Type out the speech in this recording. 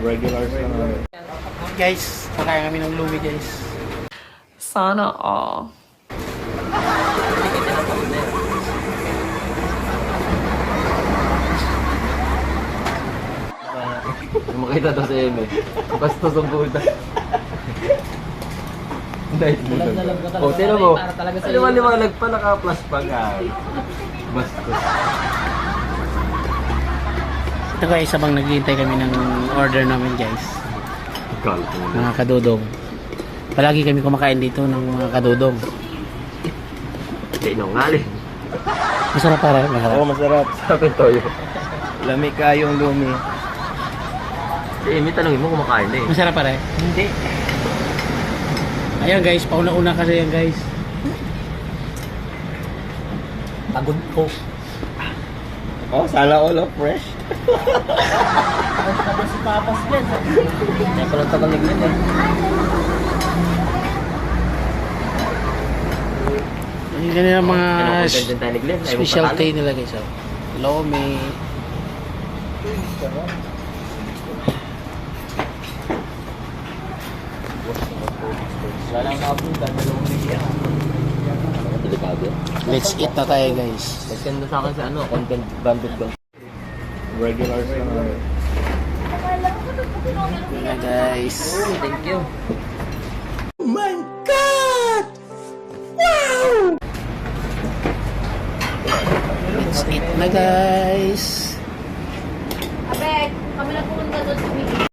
Regular sa Guys, kakain kami ng lumi guys. Sana all. makita daw sa eme. Bastos ang puta. Dahil oh, tira mo. Liwanag pa, naka-plus pa ka. Bastos. Ito guys, habang naghihintay kami ng order namin guys. Mga kadudong. Palagi kami kumakain dito ng mga kadudong. Tinungali. Masarap para, masarap. Oo, masarap. Sarap yung toyo. Lami ka yung lumi. Si Amy, tanongin mo kumakain na eh. Masarap para. Hindi. Ayan guys, pauna-una kasi yan guys. Pagod po. Oh, sana all of fresh. Tapos si Papas yan. Kaya pala tabalig yun eh. Yung ganyan ang mga Content din tayo naglen. specialty nila guys. Oh. Lomi. Wala lang kapunta. Delikado. Let's eat na tayo guys. Nagkanda sa akin sa ano, content bandit ko. Regular sa Yan guys. Thank you. Let's eat na guys. Abek, kami lang pumunta doon sa